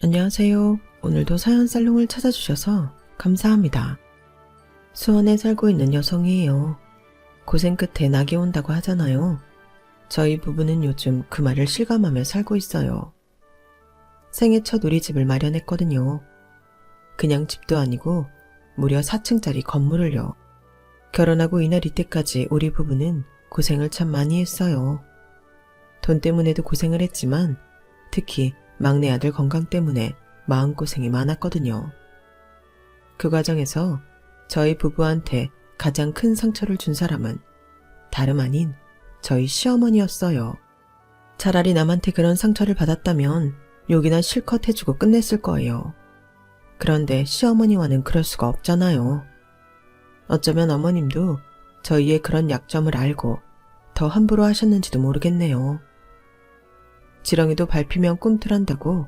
안녕하세요. 오늘도 사연 살롱을 찾아주셔서 감사합니다. 수원에 살고 있는 여성이에요. 고생 끝에 낙이 온다고 하잖아요. 저희 부부는 요즘 그 말을 실감하며 살고 있어요. 생애 첫 우리 집을 마련했거든요. 그냥 집도 아니고 무려 4층짜리 건물을요. 결혼하고 이날 이때까지 우리 부부는 고생을 참 많이 했어요. 돈 때문에도 고생을 했지만 특히 막내 아들 건강 때문에 마음고생이 많았거든요. 그 과정에서 저희 부부한테 가장 큰 상처를 준 사람은 다름 아닌 저희 시어머니였어요. 차라리 남한테 그런 상처를 받았다면 욕이나 실컷 해주고 끝냈을 거예요. 그런데 시어머니와는 그럴 수가 없잖아요. 어쩌면 어머님도 저희의 그런 약점을 알고 더 함부로 하셨는지도 모르겠네요. 지렁이도 밟히면 꿈틀한다고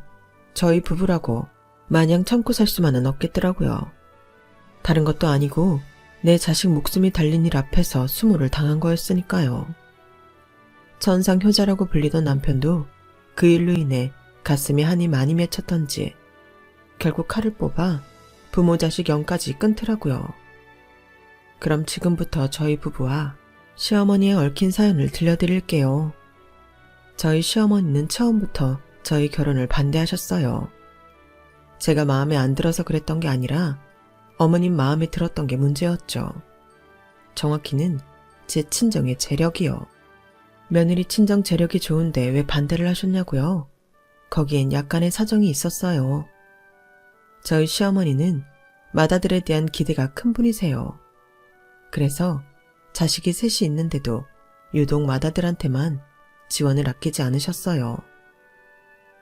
저희 부부라고 마냥 참고 살 수만은 없겠더라고요. 다른 것도 아니고 내 자식 목숨이 달린 일 앞에서 수모를 당한 거였으니까요. 천상효자라고 불리던 남편도 그 일로 인해 가슴에 한이 많이 맺혔던지 결국 칼을 뽑아 부모 자식 영까지 끊더라고요. 그럼 지금부터 저희 부부와 시어머니의 얽힌 사연을 들려드릴게요. 저희 시어머니는 처음부터 저희 결혼을 반대하셨어요. 제가 마음에 안 들어서 그랬던 게 아니라 어머님 마음에 들었던 게 문제였죠. 정확히는 제 친정의 재력이요. 며느리 친정 재력이 좋은데 왜 반대를 하셨냐고요? 거기엔 약간의 사정이 있었어요. 저희 시어머니는 맏아들에 대한 기대가 큰 분이세요. 그래서 자식이 셋이 있는데도 유독 맏아들한테만 지원을 아끼지 않으셨어요.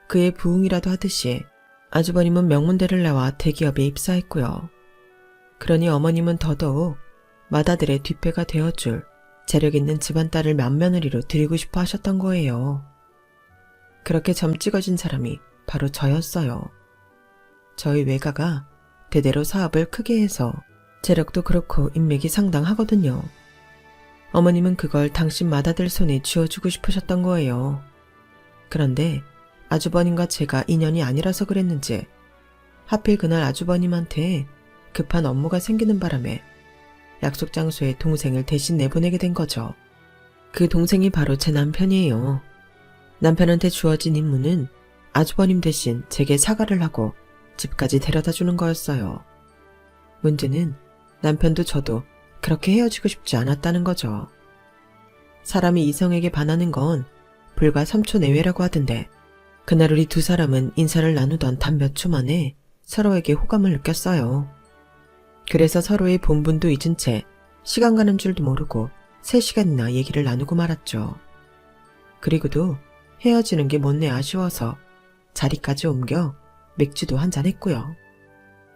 그의 부흥이라도 하듯이 아주버님은 명문대를 나와 대기업에 입사했고요. 그러니 어머님은 더더욱 맏아들의 뒷배가 되어줄 재력 있는 집안딸을 맏며느리로 드리고 싶어 하셨던 거예요. 그렇게 점 찍어진 사람이 바로 저였어요. 저희 외가가 대대로 사업을 크게 해서 재력도 그렇고 인맥이 상당하거든요. 어머님은 그걸 당신 맏아들 손에 쥐어주고 싶으셨던 거예요. 그런데 아주버님과 제가 인연이 아니라서 그랬는지 하필 그날 아주버님한테 급한 업무가 생기는 바람에 약속 장소에 동생을 대신 내보내게 된 거죠. 그 동생이 바로 제 남편이에요. 남편한테 주어진 임무는 아주버님 대신 제게 사과를 하고 집까지 데려다 주는 거였어요. 문제는 남편도 저도 그렇게 헤어지고 싶지 않았다는 거죠. 사람이 이성에게 반하는 건 불과 3초 내외라고 하던데 그날 우리 두 사람은 인사를 나누던 단 몇 초 만에 서로에게 호감을 느꼈어요. 그래서 서로의 본분도 잊은 채 시간 가는 줄도 모르고 3시간이나 얘기를 나누고 말았죠. 그리고도 헤어지는 게 못내 아쉬워서 자리까지 옮겨 맥주도 한잔 했고요.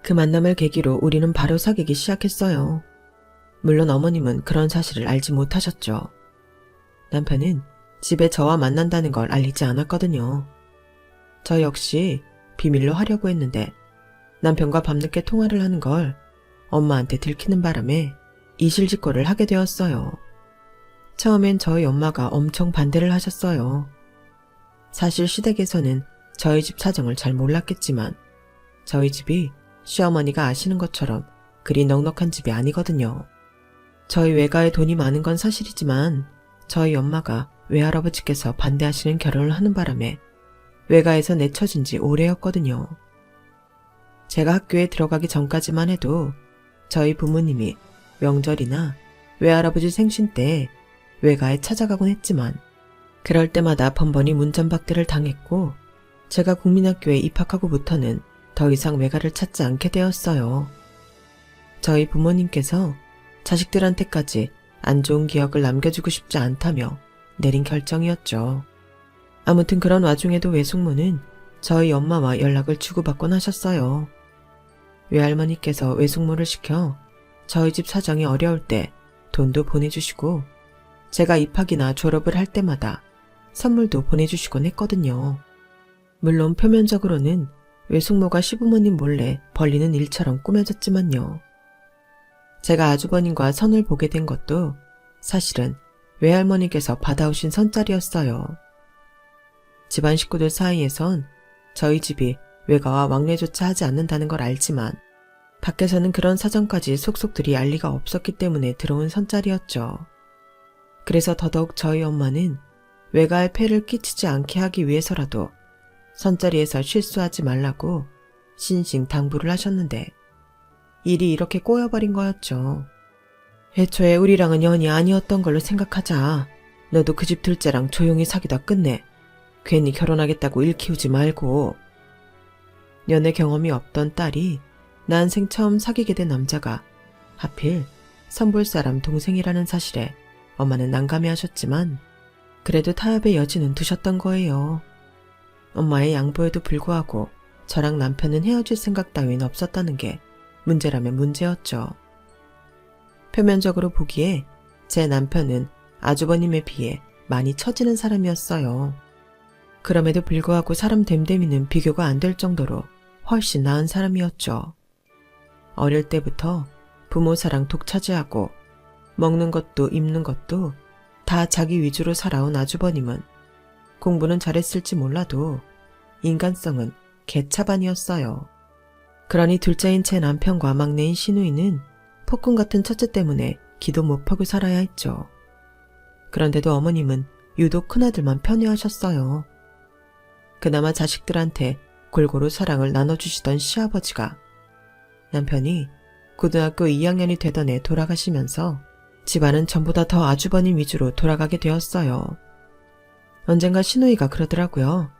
그 만남을 계기로 우리는 바로 사귀기 시작했어요. 물론 어머님은 그런 사실을 알지 못하셨죠. 남편은 집에 저와 만난다는 걸 알리지 않았거든요. 저 역시 비밀로 하려고 했는데 남편과 밤늦게 통화를 하는 걸 엄마한테 들키는 바람에 이실직고를 하게 되었어요. 처음엔 저희 엄마가 엄청 반대를 하셨어요. 사실 시댁에서는 저희 집 사정을 잘 몰랐겠지만 저희 집이 시어머니가 아시는 것처럼 그리 넉넉한 집이 아니거든요. 저희 외가에 돈이 많은 건 사실이지만 저희 엄마가 외할아버지께서 반대하시는 결혼을 하는 바람에 외가에서 내쳐진 지 오래였거든요. 제가 학교에 들어가기 전까지만 해도 저희 부모님이 명절이나 외할아버지 생신 때 외가에 찾아가곤 했지만 그럴 때마다 번번이 문전박대를 당했고 제가 국민학교에 입학하고부터는 더 이상 외가를 찾지 않게 되었어요. 저희 부모님께서 자식들한테까지 안 좋은 기억을 남겨주고 싶지 않다며 내린 결정이었죠. 아무튼 그런 와중에도 외숙모는 저희 엄마와 연락을 주고받곤 하셨어요. 외할머니께서 외숙모를 시켜 저희 집 사정이 어려울 때 돈도 보내주시고 제가 입학이나 졸업을 할 때마다 선물도 보내주시곤 했거든요. 물론 표면적으로는 외숙모가 시부모님 몰래 벌리는 일처럼 꾸며졌지만요. 제가 아주버님과 선을 보게 된 것도 사실은 외할머니께서 받아오신 선자리였어요. 집안 식구들 사이에선 저희 집이 외가와 왕래조차 하지 않는다는 걸 알지만 밖에서는 그런 사정까지 속속들이 알 리가 없었기 때문에 들어온 선짤이었죠. 그래서 더더욱 저희 엄마는 외가에 폐를 끼치지 않게 하기 위해서라도 선자리에서 실수하지 말라고 신신 당부를 하셨는데 일이 이렇게 꼬여버린 거였죠. 애초에 우리랑은 연이 아니었던 걸로 생각하자. 너도 그 집 둘째랑 조용히 사귀다 끝내. 괜히 결혼하겠다고 일 키우지 말고. 연애 경험이 없던 딸이 난생 처음 사귀게 된 남자가 하필 선볼 사람 동생이라는 사실에 엄마는 난감해하셨지만 그래도 타협의 여지는 두셨던 거예요. 엄마의 양보에도 불구하고 저랑 남편은 헤어질 생각 따윈 없었다는 게 문제라면 문제였죠. 표면적으로 보기에 제 남편은 아주버님에 비해 많이 처지는 사람이었어요. 그럼에도 불구하고 사람 됨됨이는 비교가 안 될 정도로 훨씬 나은 사람이었죠. 어릴 때부터 부모 사랑 독차지하고 먹는 것도 입는 것도 다 자기 위주로 살아온 아주버님은 공부는 잘했을지 몰라도 인간성은 개차반이었어요. 그러니 둘째인 제 남편과 막내인 시누이는 폭군 같은 첫째 때문에 기도 못 펴고 살아야 했죠. 그런데도 어머님은 유독 큰아들만 편애하셨어요. 그나마 자식들한테 골고루 사랑을 나눠주시던 시아버지가 남편이 고등학교 2학년이 되던 해 돌아가시면서 집안은 전보다 더 아주버님 위주로 돌아가게 되었어요. 언젠가 시누이가 그러더라고요.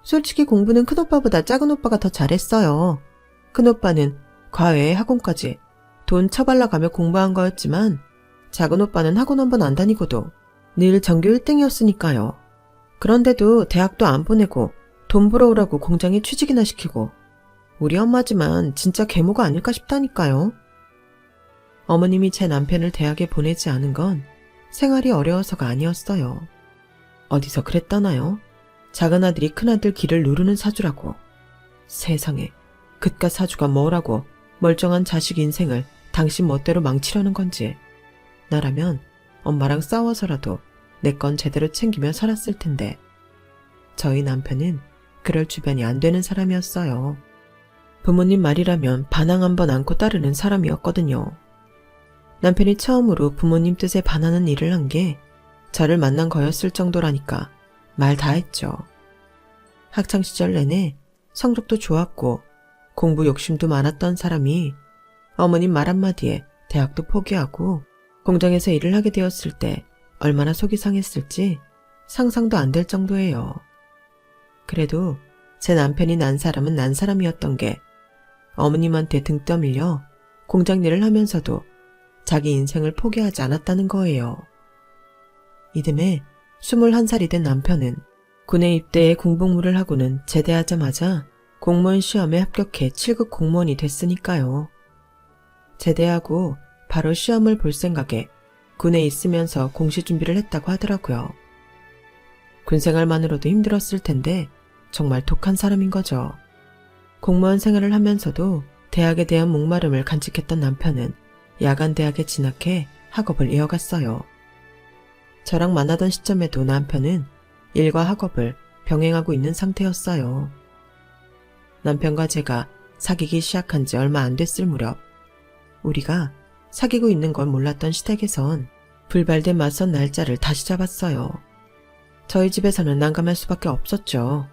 솔직히 공부는 큰오빠보다 작은오빠가 더 잘했어요. 큰오빠는 과외에 학원까지 돈 처발라가며 공부한 거였지만 작은오빠는 학원 한 번 안 다니고도 늘 전교 1등이었으니까요. 그런데도 대학도 안 보내고 돈 벌어오라고 공장에 취직이나 시키고 우리 엄마지만 진짜 계모가 아닐까 싶다니까요. 어머님이 제 남편을 대학에 보내지 않은 건 생활이 어려워서가 아니었어요. 어디서 그랬다나요? 작은아들이 큰아들 길을 누르는 사주라고. 세상에, 그깟 사주가 뭐라고 멀쩡한 자식 인생을 당신 멋대로 망치려는 건지. 나라면 엄마랑 싸워서라도 내 건 제대로 챙기며 살았을 텐데. 저희 남편은 그럴 주변이 안 되는 사람이었어요. 부모님 말이라면 반항 한번 안고 따르는 사람이었거든요. 남편이 처음으로 부모님 뜻에 반하는 일을 한 게 저를 만난 거였을 정도라니까 말 다 했죠. 학창시절 내내 성적도 좋았고 공부 욕심도 많았던 사람이 어머님 말 한마디에 대학도 포기하고 공장에서 일을 하게 되었을 때 얼마나 속이 상했을지 상상도 안 될 정도예요. 그래도 제 남편이 난 사람은 난 사람이었던 게 어머님한테 등 떠밀려 공장 일을 하면서도 자기 인생을 포기하지 않았다는 거예요. 이듬해 21살이 된 남편은 군에 입대해 군복무를 하고는 제대하자마자 공무원 시험에 합격해 7급 공무원이 됐으니까요. 제대하고 바로 시험을 볼 생각에 군에 있으면서 공시 준비를 했다고 하더라고요. 군 생활만으로도 힘들었을 텐데 정말 독한 사람인 거죠. 공무원 생활을 하면서도 대학에 대한 목마름을 간직했던 남편은 야간 대학에 진학해 학업을 이어갔어요. 저랑 만나던 시점에도 남편은 일과 학업을 병행하고 있는 상태였어요. 남편과 제가 사귀기 시작한 지 얼마 안 됐을 무렵 우리가 사귀고 있는 걸 몰랐던 시댁에선 불발된 맞선 날짜를 다시 잡았어요. 저희 집에서는 난감할 수밖에 없었죠.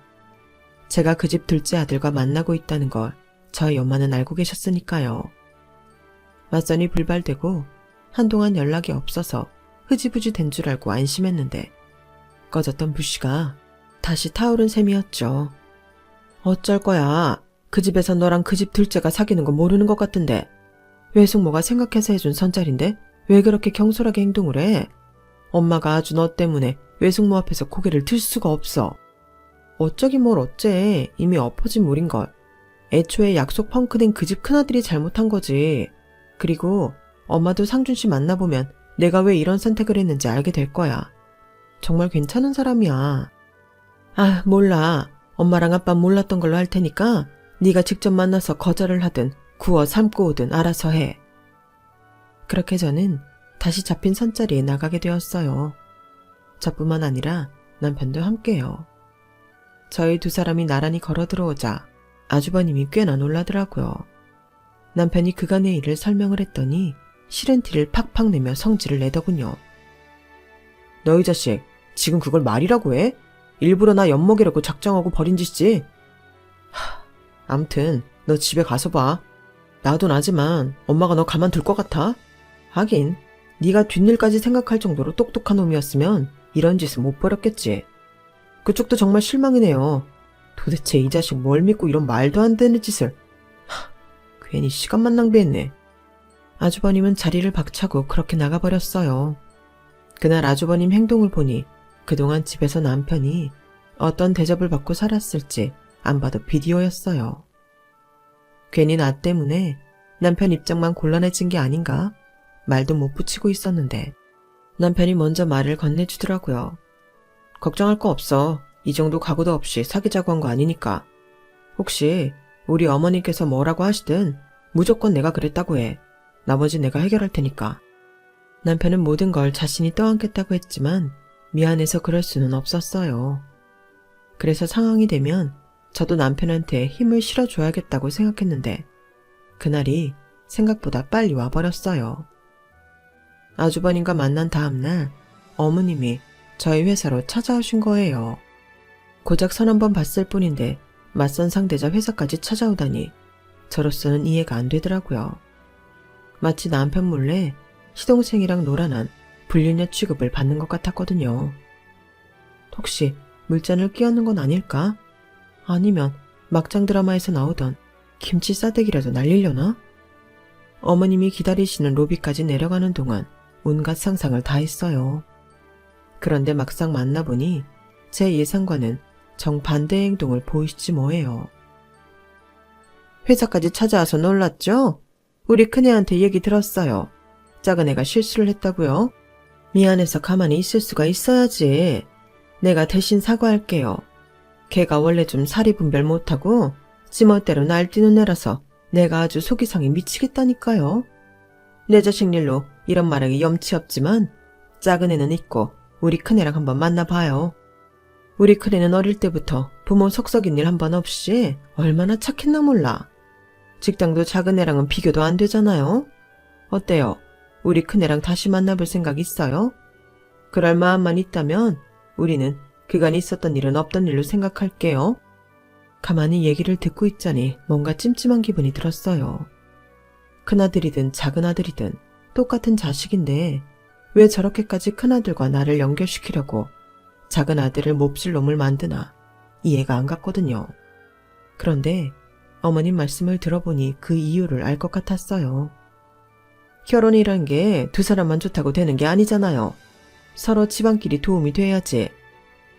제가 그 집 둘째 아들과 만나고 있다는 걸 저희 엄마는 알고 계셨으니까요. 맞선이 불발되고 한동안 연락이 없어서 흐지부지 된 줄 알고 안심했는데 꺼졌던 불씨가 다시 타오른 셈이었죠. 어쩔 거야. 그 집에서 너랑 그 집 둘째가 사귀는 거 모르는 것 같은데 외숙모가 생각해서 해준 선짤인데 왜 그렇게 경솔하게 행동을 해? 엄마가 아주 너 때문에 외숙모 앞에서 고개를 들 수가 없어. 어쩌긴 뭘 어째. 이미 엎어진 물인걸. 애초에 약속 펑크된 그 집 큰아들이 잘못한 거지. 그리고 엄마도 상준씨 만나보면 내가 왜 이런 선택을 했는지 알게 될 거야. 정말 괜찮은 사람이야. 아, 몰라. 엄마랑 아빠 몰랐던 걸로 할 테니까 네가 직접 만나서 거절을 하든 구워 삶고 오든 알아서 해. 그렇게 저는 다시 잡힌 선자리에 나가게 되었어요. 저뿐만 아니라 남편도 함께요. 저희 두 사람이 나란히 걸어 들어오자 아주버님이 꽤나 놀라더라고요. 남편이 그간의 일을 설명을 했더니 싫은 티를 팍팍 내며 성질을 내더군요. 너 이 자식, 지금 그걸 말이라고 해? 일부러 나 엿먹이려고 작정하고 버린 짓이지? 암튼 너 집에 가서 봐. 나도 나지만 엄마가 너 가만둘 것 같아? 하긴 네가 뒷일까지 생각할 정도로 똑똑한 놈이었으면 이런 짓을 못 벌였겠지. 그쪽도 정말 실망이네요. 도대체 이 자식 뭘 믿고 이런 말도 안 되는 짓을. 괜히 시간만 낭비했네. 아주버님은 자리를 박차고 그렇게 나가버렸어요. 그날 아주버님 행동을 보니 그동안 집에서 남편이 어떤 대접을 받고 살았을지 안 봐도 비디오였어요. 괜히 나 때문에 남편 입장만 곤란해진 게 아닌가? 말도 못 붙이고 있었는데 남편이 먼저 말을 건네주더라고요. 걱정할 거 없어. 이 정도 각오도 없이 사귀자고 한 거 아니니까. 혹시 우리 어머니께서 뭐라고 하시든 무조건 내가 그랬다고 해. 나머지 내가 해결할 테니까. 남편은 모든 걸 자신이 떠안겠다고 했지만 미안해서 그럴 수는 없었어요. 그래서 상황이 되면 저도 남편한테 힘을 실어줘야겠다고 생각했는데 그날이 생각보다 빨리 와버렸어요. 아주버님과 만난 다음날 어머님이 저희 회사로 찾아오신 거예요. 고작 선 한 번 봤을 뿐인데 맞선 상대자 회사까지 찾아오다니 저로서는 이해가 안 되더라고요. 마치 남편 몰래 시동생이랑 놀아난 불륜녀 취급을 받는 것 같았거든요. 혹시 물잔을 끼얹는 건 아닐까? 아니면 막장 드라마에서 나오던 김치 싸대기라도 날리려나? 어머님이 기다리시는 로비까지 내려가는 동안 온갖 상상을 다 했어요. 그런데 막상 만나보니 제 예상과는 정반대의 행동을 보이시지 뭐예요. 회사까지 찾아와서 놀랐죠? 우리 큰애한테 얘기 들었어요. 작은 애가 실수를 했다고요? 미안해서 가만히 있을 수가 있어야지. 내가 대신 사과할게요. 걔가 원래 좀 사리 분별 못하고 지멋대로 날뛰는 애라서 내가 아주 속이 상해 미치겠다니까요. 내 자식 일로 이런 말하기 염치 없지만 작은 애는 있고 우리 큰애랑 한번 만나봐요. 우리 큰애는 어릴 때부터 부모 속썩인 일 한 번 없이 얼마나 착했나 몰라. 직장도 작은 애랑은 비교도 안 되잖아요. 어때요? 우리 큰애랑 다시 만나볼 생각 있어요? 그럴 마음만 있다면 우리는 그간 있었던 일은 없던 일로 생각할게요. 가만히 얘기를 듣고 있자니 뭔가 찜찜한 기분이 들었어요. 큰아들이든 작은아들이든 똑같은 자식인데 왜 저렇게까지 큰아들과 나를 연결시키려고 작은아들을 몹쓸 놈을 만드나 이해가 안 갔거든요. 그런데 어머님 말씀을 들어보니 그 이유를 알 것 같았어요. 결혼이란 게 두 사람만 좋다고 되는 게 아니잖아요. 서로 집안끼리 도움이 돼야지.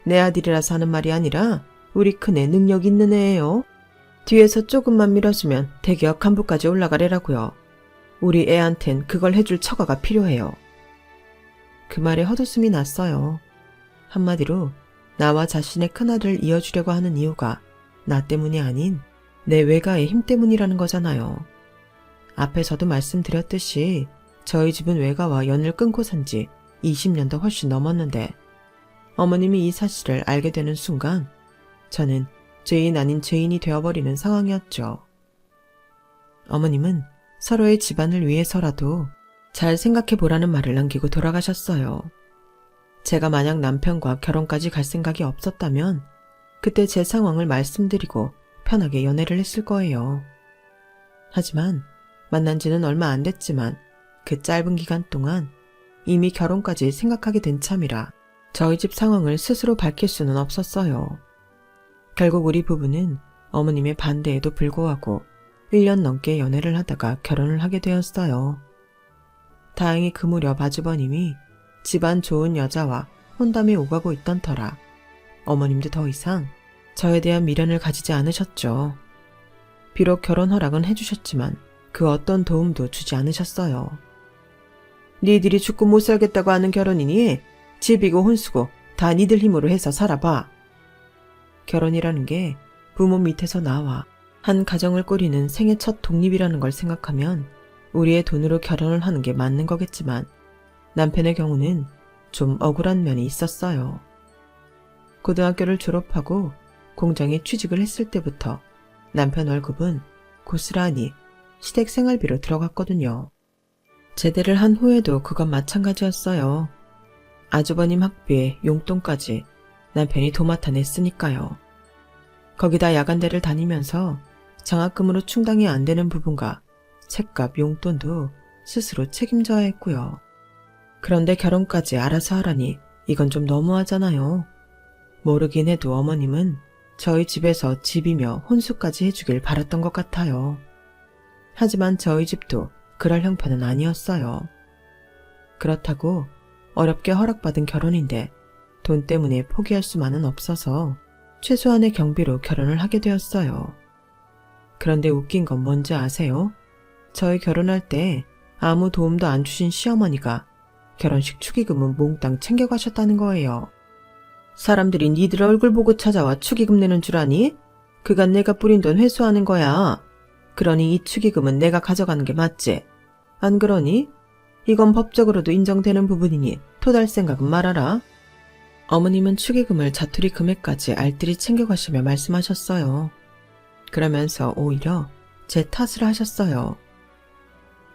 내 아들이라서 하는 말이 아니라 우리 큰애 능력 있는 애예요. 뒤에서 조금만 밀어주면 대기업 간부까지 올라가래라고요. 우리 애한텐 그걸 해줄 처가가 필요해요. 그 말에 헛웃음이 났어요. 한마디로 나와 자신의 큰아들을 이어주려고 하는 이유가 나 때문이 아닌 내 외가의 힘 때문이라는 거잖아요. 앞에서도 말씀드렸듯이 저희 집은 외가와 연을 끊고 산 지 20년도 훨씬 넘었는데 어머님이 이 사실을 알게 되는 순간 저는 죄인 아닌 죄인이 되어버리는 상황이었죠. 어머님은 서로의 집안을 위해서라도 잘 생각해보라는 말을 남기고 돌아가셨어요. 제가 만약 남편과 결혼까지 갈 생각이 없었다면 그때 제 상황을 말씀드리고 편하게 연애를 했을 거예요. 하지만 만난 지는 얼마 안 됐지만 그 짧은 기간 동안 이미 결혼까지 생각하게 된 참이라 저희 집 상황을 스스로 밝힐 수는 없었어요. 결국 우리 부부는 어머님의 반대에도 불구하고 1년 넘게 연애를 하다가 결혼을 하게 되었어요. 다행히 그 무렵 아주버님이 집안 좋은 여자와 혼담에 오가고 있던 터라 어머님도 더 이상 저에 대한 미련을 가지지 않으셨죠. 비록 결혼 허락은 해주셨지만 그 어떤 도움도 주지 않으셨어요. 니들이 죽고 못 살겠다고 하는 결혼이니 집이고 혼수고 다 니들 힘으로 해서 살아봐. 결혼이라는 게 부모 밑에서 나와 한 가정을 꾸리는 생애 첫 독립이라는 걸 생각하면 우리의 돈으로 결혼을 하는 게 맞는 거겠지만 남편의 경우는 좀 억울한 면이 있었어요. 고등학교를 졸업하고 공장에 취직을 했을 때부터 남편 월급은 고스란히 시댁 생활비로 들어갔거든요. 제대를 한 후에도 그건 마찬가지였어요. 아주버님 학비에 용돈까지 남편이 도맡아 냈으니까요. 거기다 야간대를 다니면서 장학금으로 충당이 안 되는 부분과 책값, 용돈도 스스로 책임져야 했고요. 그런데 결혼까지 알아서 하라니 이건 좀 너무하잖아요. 모르긴 해도 어머님은 저희 집에서 집이며 혼수까지 해주길 바랐던 것 같아요. 하지만 저희 집도 그럴 형편은 아니었어요. 그렇다고 어렵게 허락받은 결혼인데 돈 때문에 포기할 수만은 없어서 최소한의 경비로 결혼을 하게 되었어요. 그런데 웃긴 건 뭔지 아세요? 저희 결혼할 때 아무 도움도 안 주신 시어머니가 결혼식 축의금은 몽땅 챙겨가셨다는 거예요. 사람들이 니들 얼굴 보고 찾아와 축의금 내는 줄 아니? 그간 내가 뿌린 돈 회수하는 거야. 그러니 이 축의금은 내가 가져가는 게 맞지? 안 그러니? 이건 법적으로도 인정되는 부분이니 토달 생각은 말아라. 어머님은 축의금을 자투리 금액까지 알뜰히 챙겨가시며 말씀하셨어요. 그러면서 오히려 제 탓을 하셨어요.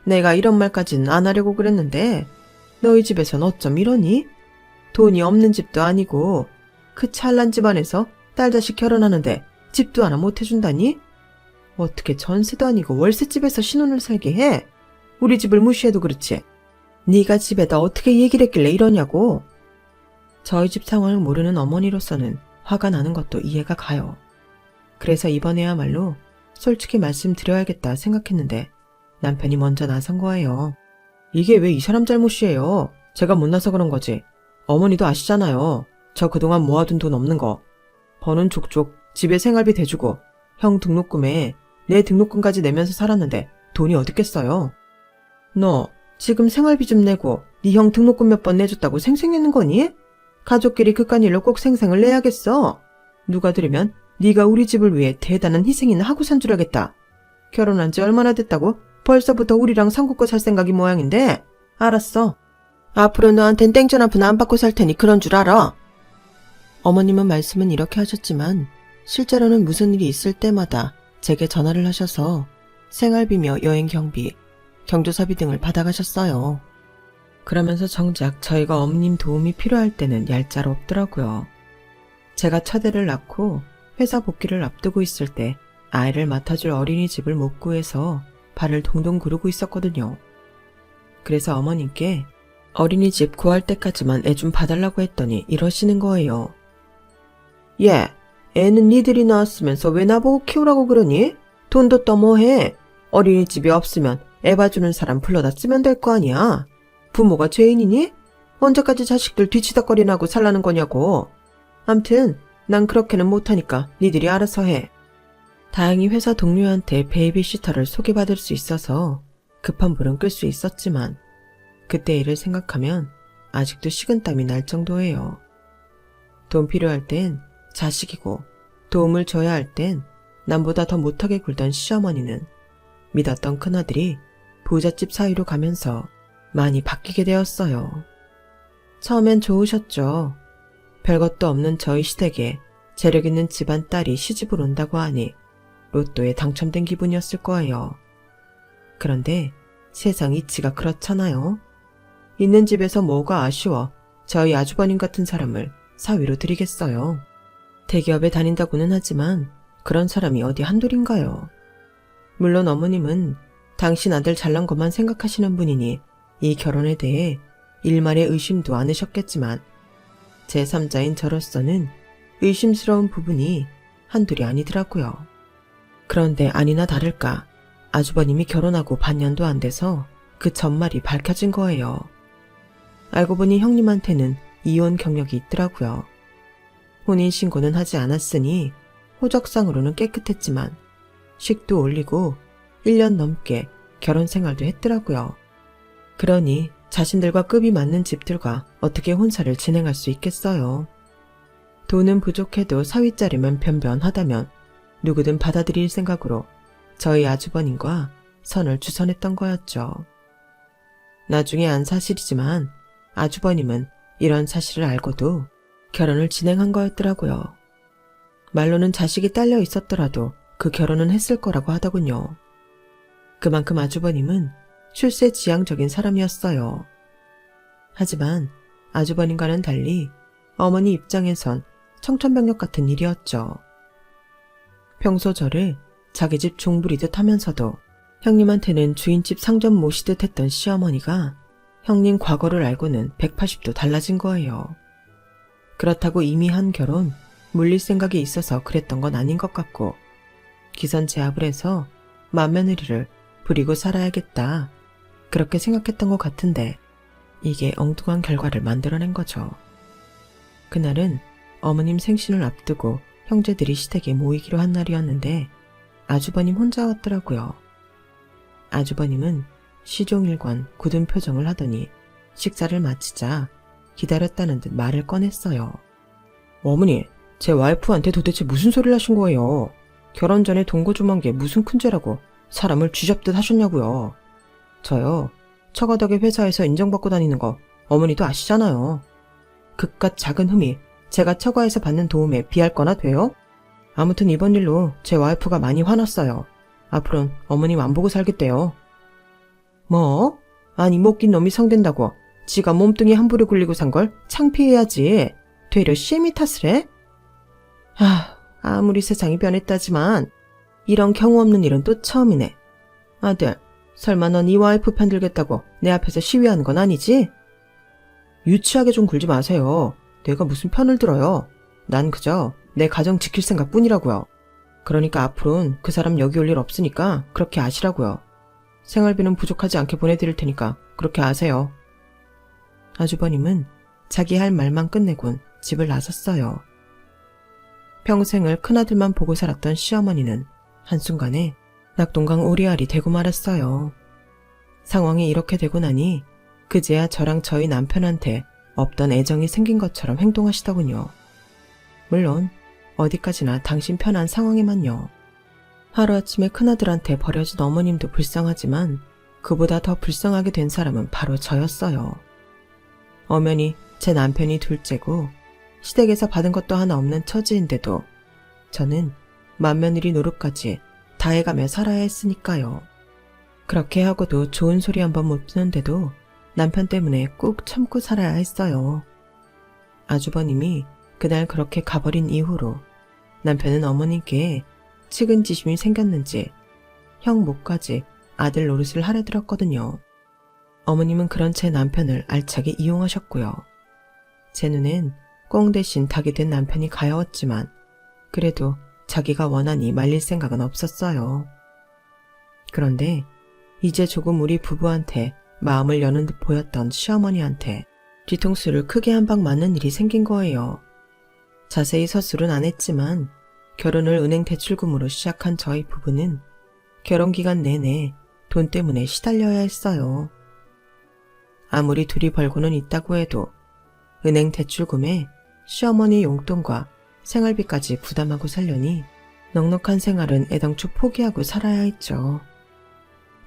내가 이런 말까지는 안 하려고 그랬는데 너희 집에선 어쩜 이러니? 돈이 없는 집도 아니고 그 찰난 집안에서 딸 자식 결혼하는데 집도 하나 못 해준다니? 어떻게 전세도 아니고 월세집에서 신혼을 살게 해? 우리 집을 무시해도 그렇지. 네가 집에다 어떻게 얘기를 했길래 이러냐고. 저희 집 상황을 모르는 어머니로서는 화가 나는 것도 이해가 가요. 그래서 이번에야말로 솔직히 말씀드려야겠다 생각했는데 남편이 먼저 나선 거예요. 이게 왜 이 사람 잘못이에요? 제가 못나서 그런 거지. 어머니도 아시잖아요. 저 그동안 모아둔 돈 없는 거. 버는 족족 집에 생활비 대주고 형 등록금에 내 등록금까지 내면서 살았는데 돈이 어딨겠어요. 너 지금 생활비 좀 내고 네 형 등록금 몇 번 내줬다고 생색내는 거니? 가족끼리 그깟 일로 꼭 생생을 내야겠어. 누가 들으면 네가 우리 집을 위해 대단한 희생이나 하고 산 줄 알겠다. 결혼한 지 얼마나 됐다고? 벌써부터 우리랑 상국고 살 생각이 모양인데. 알았어. 앞으로 너한텐 땡전 한 푼 안 받고 살 테니 그런 줄 알아. 어머님은 말씀은 이렇게 하셨지만 실제로는 무슨 일이 있을 때마다 제게 전화를 하셔서 생활비며 여행 경비, 경조사비 등을 받아가셨어요. 그러면서 정작 저희가 어머님 도움이 필요할 때는 얄짤 없더라고요. 제가 첫애를 낳고 회사 복귀를 앞두고 있을 때 아이를 맡아줄 어린이집을 못 구해서 발을 동동 구르고 있었거든요. 그래서 어머님께 어린이집 구할 때까지만 애 좀 봐달라고 했더니 이러시는 거예요. 얘, 애는 니들이 낳았으면서 왜 나보고 키우라고 그러니? 돈도 또 뭐해? 어린이집이 없으면 애 봐주는 사람 불러다 쓰면 될 거 아니야. 부모가 죄인이니? 언제까지 자식들 뒤치다꺼리나 하고 살라는 거냐고. 암튼 난 그렇게는 못하니까 니들이 알아서 해. 다행히 회사 동료한테 베이비시터를 소개받을 수 있어서 급한 불은 끌 수 있었지만 그때 일을 생각하면 아직도 식은땀이 날 정도예요. 돈 필요할 땐 자식이고 도움을 줘야 할 땐 남보다 더 못하게 굴던 시어머니는 믿었던 큰아들이 부잣집 사이로 가면서 많이 바뀌게 되었어요. 처음엔 좋으셨죠. 별것도 없는 저희 시댁에 재력 있는 집안 딸이 시집을 온다고 하니 로또에 당첨된 기분이었을 거예요. 그런데 세상 이치가 그렇잖아요. 있는 집에서 뭐가 아쉬워 저희 아주버님 같은 사람을 사위로 드리겠어요. 대기업에 다닌다고는 하지만 그런 사람이 어디 한둘인가요. 물론 어머님은 당신 아들 잘난 것만 생각하시는 분이니 이 결혼에 대해 일말의 의심도 않으셨겠지만 제3자인 저로서는 의심스러운 부분이 한둘이 아니더라고요. 그런데 아니나 다를까 아주버님이 결혼하고 반년도 안 돼서 그 전말이 밝혀진 거예요. 알고 보니 형님한테는 이혼 경력이 있더라고요. 혼인신고는 하지 않았으니 호적상으로는 깨끗했지만 식도 올리고 1년 넘게 결혼 생활도 했더라고요. 그러니 자신들과 급이 맞는 집들과 어떻게 혼사를 진행할 수 있겠어요. 돈은 부족해도 사위자리만 변변하다면 누구든 받아들일 생각으로 저희 아주버님과 선을 주선했던 거였죠. 나중에 안 사실이지만 아주버님은 이런 사실을 알고도 결혼을 진행한 거였더라고요. 말로는 자식이 딸려 있었더라도 그 결혼은 했을 거라고 하더군요. 그만큼 아주버님은 출세 지향적인 사람이었어요. 하지만 아주버님과는 달리 어머니 입장에선 청천벽력 같은 일이었죠. 평소 저를 자기 집 종부리듯 하면서도 형님한테는 주인집 상점 모시듯 했던 시어머니가 형님 과거를 알고는 180도 달라진 거예요. 그렇다고 이미 한 결혼, 물릴 생각이 있어서 그랬던 건 아닌 것 같고 기선제압을 해서 맏며느리를 부리고 살아야겠다 그렇게 생각했던 것 같은데 이게 엉뚱한 결과를 만들어낸 거죠. 그날은 어머님 생신을 앞두고 형제들이 시댁에 모이기로 한 날이었는데 아주버님 혼자 왔더라고요. 아주버님은 시종일관 굳은 표정을 하더니 식사를 마치자 기다렸다는 듯 말을 꺼냈어요. 어머니, 제 와이프한테 도대체 무슨 소리를 하신 거예요? 결혼 전에 동거좀한 게 무슨 큰 죄라고 사람을 쥐잡듯 하셨냐고요. 저요, 처가덕의 회사에서 인정받고 다니는 거 어머니도 아시잖아요. 그깟 작은 흠이 제가 처가에서 받는 도움에 비할 거나 돼요? 아무튼 이번 일로 제 와이프가 많이 화났어요. 앞으로는 어머님 안 보고 살겠대요. 뭐? 아니 못 낀 놈이 성된다고 지가 몸뚱이 함부로 굴리고 산 걸 창피해야지. 되려 시애미 탓을 해? 아무리 세상이 변했다지만 이런 경우 없는 일은 또 처음이네. 아들, 설마 넌 이 와이프 편들겠다고 내 앞에서 시위하는 건 아니지? 유치하게 좀 굴지 마세요. 내가 무슨 편을 들어요. 난 그저 내 가정 지킬 생각뿐이라고요. 그러니까 앞으로는 그 사람 여기 올 일 없으니까 그렇게 아시라고요. 생활비는 부족하지 않게 보내드릴 테니까 그렇게 아세요. 아주버님은 자기 할 말만 끝내곤 집을 나섰어요. 평생을 큰아들만 보고 살았던 시어머니는 한순간에 낙동강 오리알이 되고 말았어요. 상황이 이렇게 되고 나니 그제야 저랑 저희 남편한테 없던 애정이 생긴 것처럼 행동하시더군요. 물론 어디까지나 당신 편한 상황에만요. 하루아침에 큰아들한테 버려진 어머님도 불쌍하지만 그보다 더 불쌍하게 된 사람은 바로 저였어요. 엄연히 제 남편이 둘째고 시댁에서 받은 것도 하나 없는 처지인데도 저는 맏며느리 노릇까지 다 해가며 살아야 했으니까요. 그렇게 하고도 좋은 소리 한번 못 듣는데도 남편 때문에 꾹 참고 살아야 했어요. 아주버님이 그날 그렇게 가버린 이후로 남편은 어머님께 측은지심이 생겼는지 형 목까지 아들 노릇을 하려 들었거든요. 어머님은 그런 채 남편을 알차게 이용하셨고요. 제 눈엔 꽁 대신 닭이 된 남편이 가여웠지만 그래도 자기가 원하니 말릴 생각은 없었어요. 그런데 이제 조금 우리 부부한테 마음을 여는 듯 보였던 시어머니한테 뒤통수를 크게 한 방 맞는 일이 생긴 거예요. 자세히 서술은 안 했지만 결혼을 은행 대출금으로 시작한 저희 부부는 결혼기간 내내 돈 때문에 시달려야 했어요. 아무리 둘이 벌고는 있다고 해도 은행 대출금에 시어머니 용돈과 생활비까지 부담하고 살려니 넉넉한 생활은 애당초 포기하고 살아야 했죠.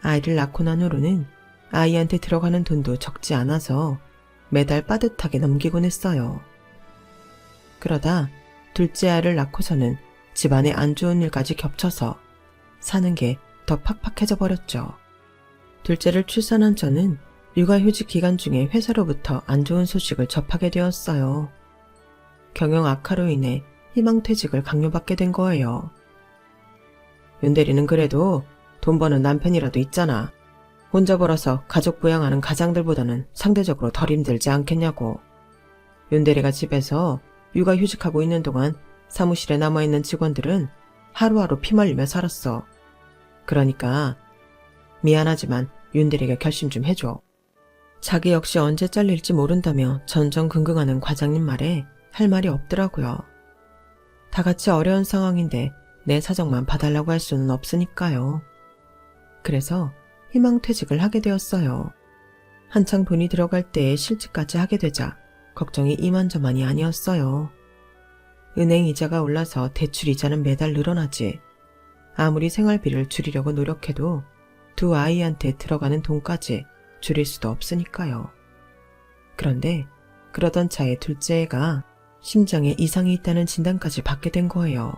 아이를 낳고 난 후로는 아이한테 들어가는 돈도 적지 않아서 매달 빠듯하게 넘기곤 했어요. 그러다 둘째 아이를 낳고서는 집안에 안 좋은 일까지 겹쳐서 사는 게 더 팍팍해져 버렸죠. 둘째를 출산한 저는 육아휴직 기간 중에 회사로부터 안 좋은 소식을 접하게 되었어요. 경영 악화로 인해 희망퇴직을 강요받게 된 거예요. 윤대리는 그래도 돈 버는 남편이라도 있잖아. 혼자 벌어서 가족 부양하는 가장들보다는 상대적으로 덜 힘들지 않겠냐고. 윤대리가 집에서 육아휴직하고 있는 동안 사무실에 남아있는 직원들은 하루하루 피말리며 살았어. 그러니까 미안하지만 윤대리가 결심 좀 해줘. 자기 역시 언제 잘릴지 모른다며 전전긍긍하는 과장님 말에 할 말이 없더라고요. 다 같이 어려운 상황인데 내 사정만 봐달라고 할 수는 없으니까요. 그래서 희망퇴직을 하게 되었어요. 한창 돈이 들어갈 때에 실직까지 하게 되자 걱정이 이만저만이 아니었어요. 은행 이자가 올라서 대출 이자는 매달 늘어나지. 아무리 생활비를 줄이려고 노력해도 두 아이한테 들어가는 돈까지 줄일 수도 없으니까요. 그런데 그러던 차에 둘째 애가 심장에 이상이 있다는 진단까지 받게 된 거예요.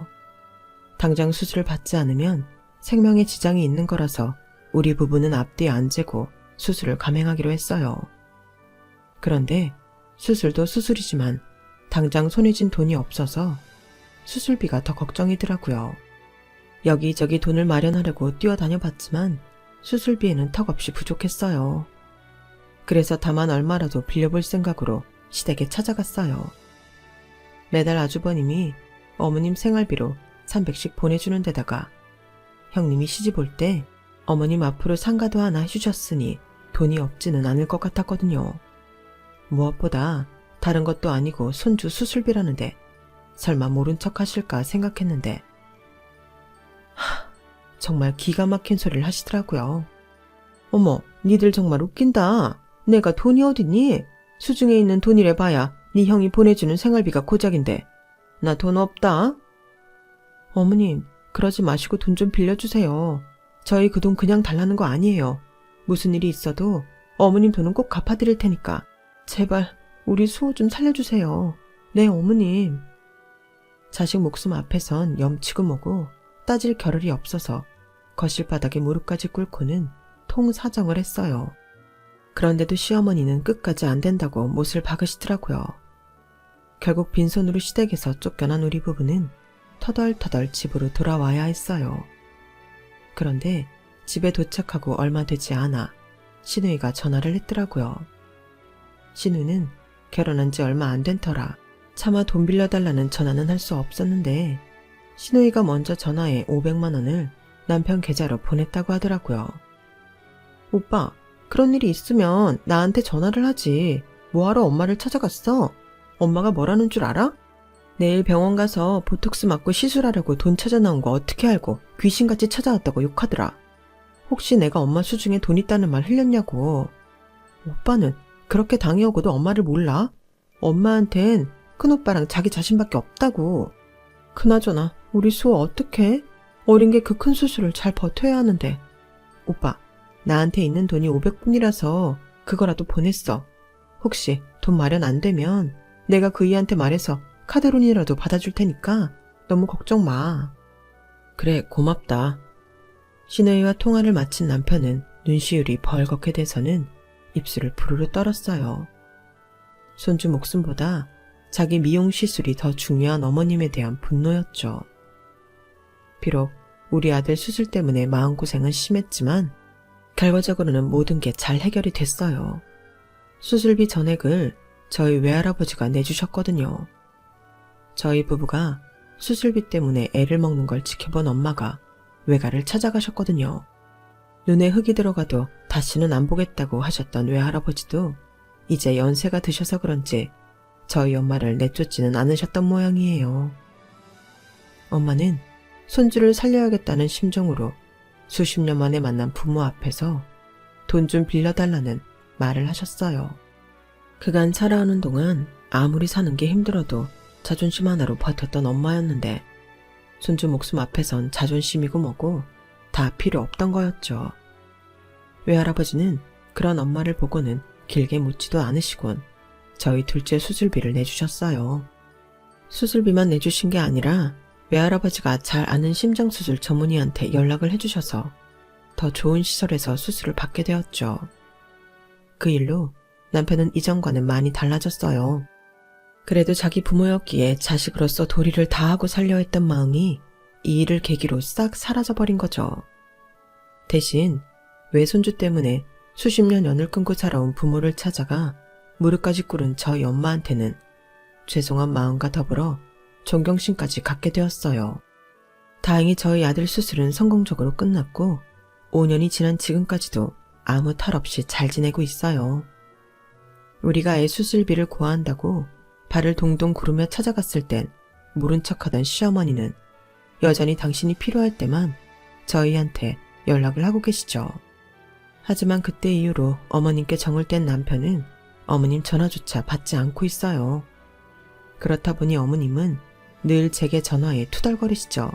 당장 수술을 받지 않으면 생명에 지장이 있는 거라서 우리 부부는 앞뒤에 안 재고 수술을 감행하기로 했어요. 그런데 수술도 수술이지만 당장 손에 쥔 돈이 없어서 수술비가 더 걱정이더라고요. 여기저기 돈을 마련하려고 뛰어다녀 봤지만 수술비에는 턱없이 부족했어요. 그래서 다만 얼마라도 빌려볼 생각으로 시댁에 찾아갔어요. 매달 아주버님이 어머님 생활비로 300씩 보내주는 데다가 형님이 시집 올 때 어머님 앞으로 상가도 하나 해주셨으니 돈이 없지는 않을 것 같았거든요. 무엇보다 다른 것도 아니고 손주 수술비라는데 설마 모른 척 하실까 생각했는데 정말 기가 막힌 소리를 하시더라고요. 어머, 니들 정말 웃긴다. 내가 돈이 어딨니? 수중에 있는 돈이래 봐야 네 형이 보내주는 생활비가 고작인데 나 돈 없다. 어머님, 그러지 마시고 돈 좀 빌려주세요. 저희 그 돈 그냥 달라는 거 아니에요. 무슨 일이 있어도 어머님 돈은 꼭 갚아드릴 테니까 제발 우리 수호 좀 살려주세요. 네, 어머님. 자식 목숨 앞에선 염치고 뭐고 따질 겨를이 없어서 거실 바닥에 무릎까지 꿇고는 통사정을 했어요. 그런데도 시어머니는 끝까지 안 된다고 못을 박으시더라고요. 결국 빈손으로 시댁에서 쫓겨난 우리 부부는 터덜터덜 집으로 돌아와야 했어요. 그런데 집에 도착하고 얼마 되지 않아 신우이가 전화를 했더라고요. 신우는 결혼한 지 얼마 안 된 터라 차마 돈 빌려달라는 전화는 할 수 없었는데 신우이가 먼저 전화해 500만 원을 남편 계좌로 보냈다고 하더라고요. 오빠, 그런 일이 있으면 나한테 전화를 하지. 뭐하러 엄마를 찾아갔어? 엄마가 뭐라는 줄 알아? 내일 병원 가서 보톡스 맞고 시술하려고 돈 찾아 나온 거 어떻게 알고 귀신같이 찾아왔다고 욕하더라. 혹시 내가 엄마 수중에 돈 있다는 말 흘렸냐고. 오빠는 그렇게 당해 오고도 엄마를 몰라? 엄마한텐 큰오빠랑 자기 자신밖에 없다고. 그나저나 우리 수호 어떡해? 어린 게 그 큰 수술을 잘 버텨야 하는데. 오빠, 나한테 있는 돈이 500분이라서 그거라도 보냈어. 혹시 돈 마련 안 되면 내가 그이한테 말해서 카드론이라도 받아줄 테니까 너무 걱정 마. 그래, 고맙다. 신우이와 통화를 마친 남편은 눈시울이 벌겋게 돼서는 입술을 부르르 떨었어요. 손주 목숨보다 자기 미용 시술이 더 중요한 어머님에 대한 분노였죠. 비록 우리 아들 수술 때문에 마음고생은 심했지만 결과적으로는 모든 게 잘 해결이 됐어요. 수술비 전액을 저희 외할아버지가 내주셨거든요. 저희 부부가 수술비 때문에 애를 먹는 걸 지켜본 엄마가 외가를 찾아가셨거든요. 눈에 흙이 들어가도 다시는 안 보겠다고 하셨던 외할아버지도 이제 연세가 드셔서 그런지 저희 엄마를 내쫓지는 않으셨던 모양이에요. 엄마는 손주를 살려야겠다는 심정으로 수십 년 만에 만난 부모 앞에서 돈 좀 빌려달라는 말을 하셨어요. 그간 살아오는 동안 아무리 사는 게 힘들어도 자존심 하나로 버텼던 엄마였는데 손주 목숨 앞에선 자존심이고 뭐고 다 필요 없던 거였죠. 외할아버지는 그런 엄마를 보고는 길게 묻지도 않으시곤 저희 둘째 수술비를 내주셨어요. 수술비만 내주신 게 아니라 외할아버지가 잘 아는 심장수술 전문의한테 연락을 해주셔서 더 좋은 시설에서 수술을 받게 되었죠. 그 일로 남편은 이전과는 많이 달라졌어요. 그래도 자기 부모였기에 자식으로서 도리를 다하고 살려 했던 마음이 이 일을 계기로 싹 사라져버린 거죠. 대신 외손주 때문에 수십 년 연을 끊고 살아온 부모를 찾아가 무릎까지 꿇은 저희 엄마한테는 죄송한 마음과 더불어 존경심까지 갖게 되었어요. 다행히 저희 아들 수술은 성공적으로 끝났고 5년이 지난 지금까지도 아무 탈 없이 잘 지내고 있어요. 우리가 애 수술비를 고한다고 발을 동동 구르며 찾아갔을 땐 모른 척하던 시어머니는 여전히 당신이 필요할 때만 저희한테 연락을 하고 계시죠. 하지만 그때 이후로 어머님께 정을 뗀 남편은 어머님 전화조차 받지 않고 있어요. 그렇다 보니 어머님은 늘 제게 전화해 투덜거리시죠.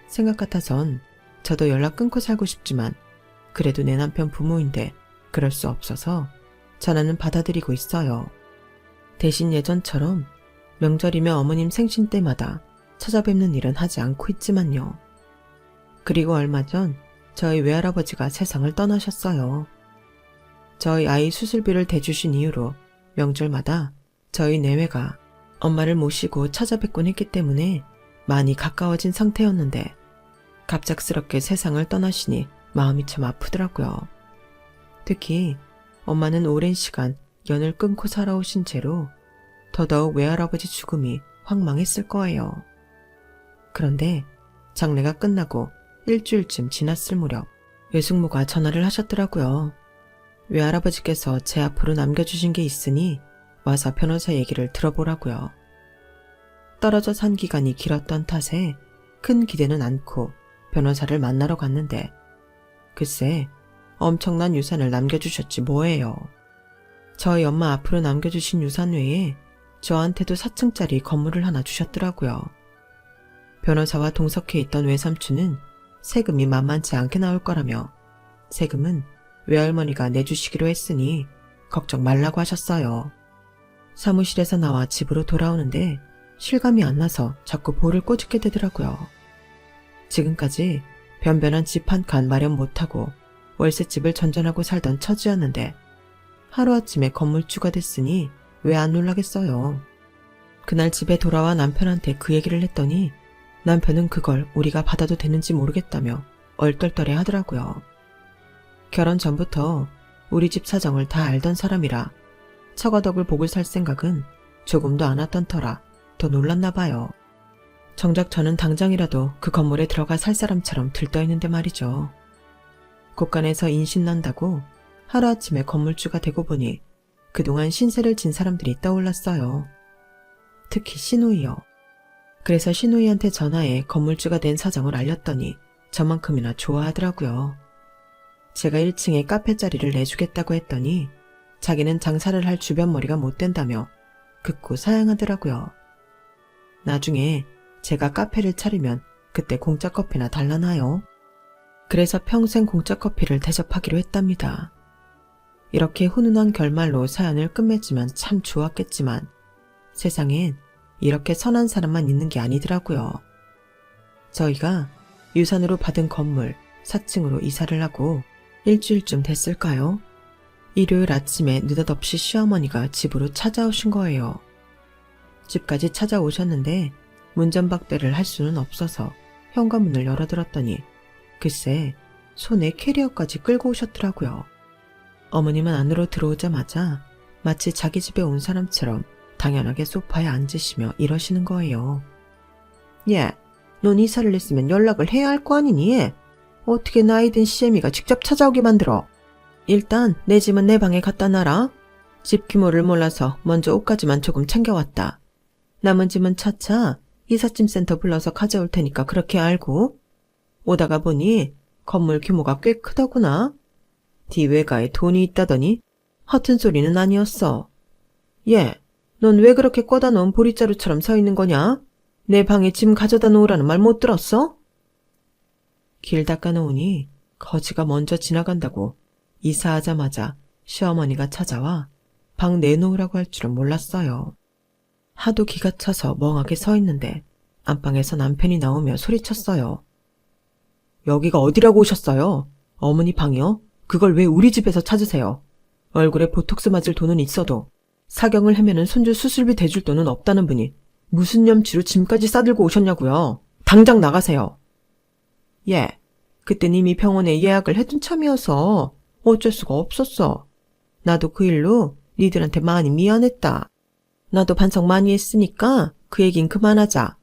생각 같아선 저도 연락 끊고 살고 싶지만 그래도 내 남편 부모인데 그럴 수 없어서 전화는 받아들이고 있어요. 대신 예전처럼 명절이며 어머님 생신 때마다 찾아뵙는 일은 하지 않고 있지만요. 그리고 얼마 전 저희 외할아버지가 세상을 떠나셨어요. 저희 아이 수술비를 대주신 이유로 명절마다 저희 내외가 엄마를 모시고 찾아뵙곤 했기 때문에 많이 가까워진 상태였는데 갑작스럽게 세상을 떠나시니 마음이 참 아프더라고요. 특히 엄마는 오랜 시간 연을 끊고 살아오신 채로 더더욱 외할아버지 죽음이 황망했을 거예요. 그런데 장례가 끝나고 일주일쯤 지났을 무렵 외숙모가 전화를 하셨더라고요. 외할아버지께서 제 앞으로 남겨주신 게 있으니 와서 변호사 얘기를 들어보라고요. 떨어져 산 기간이 길었던 탓에 큰 기대는 않고 변호사를 만나러 갔는데 글쎄 엄청난 유산을 남겨주셨지 뭐예요. 저희 엄마 앞으로 남겨주신 유산 외에 저한테도 4층짜리 건물을 하나 주셨더라고요. 변호사와 동석해 있던 외삼촌은 세금이 만만치 않게 나올 거라며 세금은 외할머니가 내주시기로 했으니 걱정 말라고 하셨어요. 사무실에서 나와 집으로 돌아오는데 실감이 안 나서 자꾸 볼을 꼬집게 되더라고요. 지금까지 변변한 집 한 칸 마련 못하고 월세집을 전전하고 살던 처지였는데 하루아침에 건물주가 됐으니 왜 안 놀라겠어요. 그날 집에 돌아와 남편한테 그 얘기를 했더니 남편은 그걸 우리가 받아도 되는지 모르겠다며 얼떨떨해 하더라고요. 결혼 전부터 우리 집 사정을 다 알던 사람이라 처가덕을 복을 살 생각은 조금도 안 왔던 터라 더 놀랐나 봐요. 정작 저는 당장이라도 그 건물에 들어가 살 사람처럼 들떠있는데 말이죠. 곳간에서 인신난다고 하루아침에 건물주가 되고 보니 그동안 신세를 진 사람들이 떠올랐어요. 특히 시누이요. 그래서 시누이한테 전화해 건물주가 된 사정을 알렸더니 저만큼이나 좋아하더라고요. 제가 1층에 카페 자리를 내주겠다고 했더니 자기는 장사를 할 주변머리가 못 된다며 극구 사양하더라고요. 나중에 제가 카페를 차리면 그때 공짜 커피나 달라나요? 그래서 평생 공짜 커피를 대접하기로 했답니다. 이렇게 훈훈한 결말로 사연을 끝맺으면 참 좋았겠지만 세상엔 이렇게 선한 사람만 있는 게 아니더라고요. 저희가 유산으로 받은 건물 4층으로 이사를 하고 일주일쯤 됐을까요? 일요일 아침에 느닷없이 시어머니가 집으로 찾아오신 거예요. 집까지 찾아오셨는데 문전박대를 할 수는 없어서 현관문을 열어들었더니 글쎄 손에 캐리어까지 끌고 오셨더라고요. 어머님은 안으로 들어오자마자 마치 자기 집에 온 사람처럼 당연하게 소파에 앉으시며 이러시는 거예요. 예, 넌 이사를 했으면 연락을 해야 할 거 아니니? 어떻게 나이든 시애미가 직접 찾아오게 만들어? 일단 내 짐은 내 방에 갖다 놔라. 집 규모를 몰라서 먼저 옷까지만 조금 챙겨왔다. 남은 짐은 차차 이삿짐 센터 불러서 가져올 테니까 그렇게 알고. 오다가 보니 건물 규모가 꽤 크더구나. 뒤 외가에 돈이 있다더니 허튼 소리는 아니었어. 예, 넌 왜 그렇게 꽂아 놓은 보리자루처럼 서 있는 거냐? 내 방에 짐 가져다 놓으라는 말 못 들었어? 길 닦아놓으니 거지가 먼저 지나간다고 이사하자마자 시어머니가 찾아와 방 내놓으라고 할 줄은 몰랐어요. 하도 기가 차서 멍하게 서 있는데 안방에서 남편이 나오며 소리쳤어요. 여기가 어디라고 오셨어요? 어머니 방이요? 그걸 왜 우리 집에서 찾으세요? 얼굴에 보톡스 맞을 돈은 있어도 사경을 하면은 손주 수술비 대줄 돈은 없다는 분이 무슨 염치로 짐까지 싸들고 오셨냐고요. 당장 나가세요. 예, 그땐 이미 병원에 예약을 해둔 참이어서 어쩔 수가 없었어. 나도 그 일로 니들한테 많이 미안했다. 나도 반성 많이 했으니까 그 얘긴 그만하자.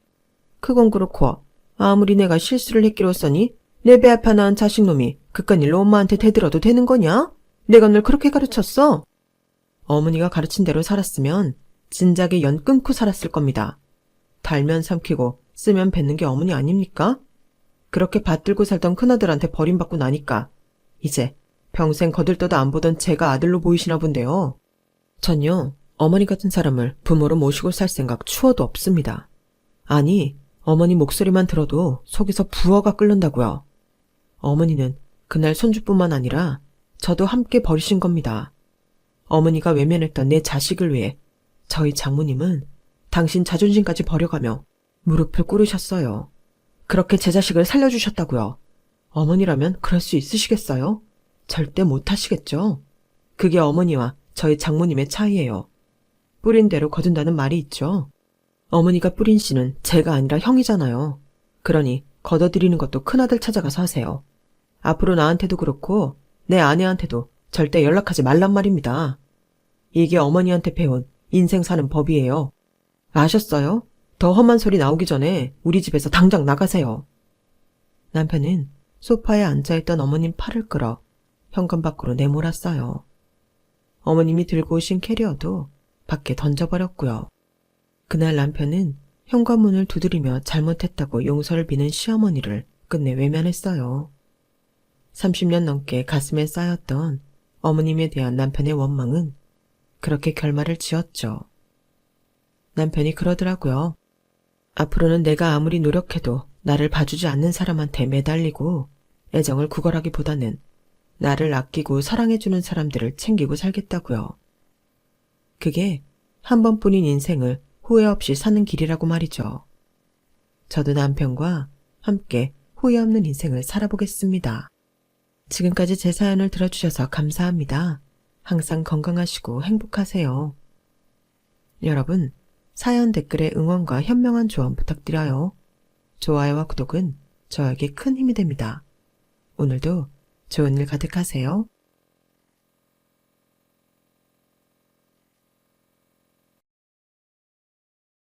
그건 그렇고 아무리 내가 실수를 했기로써니 내 배 아파 낳은 자식놈이 그깟 일로 엄마한테 대들어도 되는 거냐? 내가 널 그렇게 가르쳤어? 어머니가 가르친 대로 살았으면 진작에 연 끊고 살았을 겁니다. 달면 삼키고 쓰면 뱉는 게 어머니 아닙니까? 그렇게 받들고 살던 큰아들한테 버림받고 나니까 이제 평생 거들떠도 안 보던 제가 아들로 보이시나 본데요. 전요, 어머니 같은 사람을 부모로 모시고 살 생각 추워도 없습니다. 아니, 어머니 목소리만 들어도 속에서 부어가 끓는다고요. 어머니는 그날 손주뿐만 아니라 저도 함께 버리신 겁니다. 어머니가 외면했던 내 자식을 위해 저희 장모님은 당신 자존심까지 버려가며 무릎을 꿇으셨어요. 그렇게 제 자식을 살려주셨다고요. 어머니라면 그럴 수 있으시겠어요? 절대 못하시겠죠? 그게 어머니와 저희 장모님의 차이예요. 뿌린 대로 거둔다는 말이 있죠. 어머니가 뿌린 씨는 제가 아니라 형이잖아요. 그러니 걷어들이는 것도 큰아들 찾아가서 하세요. 앞으로 나한테도 그렇고 내 아내한테도 절대 연락하지 말란 말입니다. 이게 어머니한테 배운 인생 사는 법이에요. 아셨어요? 더 험한 소리 나오기 전에 우리 집에서 당장 나가세요. 남편은 소파에 앉아있던 어머님 팔을 끌어 현관 밖으로 내몰았어요. 어머님이 들고 오신 캐리어도 밖에 던져버렸고요. 그날 남편은 현관문을 두드리며 잘못했다고 용서를 비는 시어머니를 끝내 외면했어요. 30년 넘게 가슴에 쌓였던 어머님에 대한 남편의 원망은 그렇게 결말을 지었죠. 남편이 그러더라고요. 앞으로는 내가 아무리 노력해도 나를 봐주지 않는 사람한테 매달리고 애정을 구걸하기보다는 나를 아끼고 사랑해주는 사람들을 챙기고 살겠다고요. 그게 한 번뿐인 인생을 후회 없이 사는 길이라고 말이죠. 저도 남편과 함께 후회 없는 인생을 살아보겠습니다. 지금까지 제 사연을 들어주셔서 감사합니다. 항상 건강하시고 행복하세요. 여러분, 사연 댓글에 응원과 현명한 조언 부탁드려요. 좋아요와 구독은 저에게 큰 힘이 됩니다. 오늘도 좋은 일 가득하세요.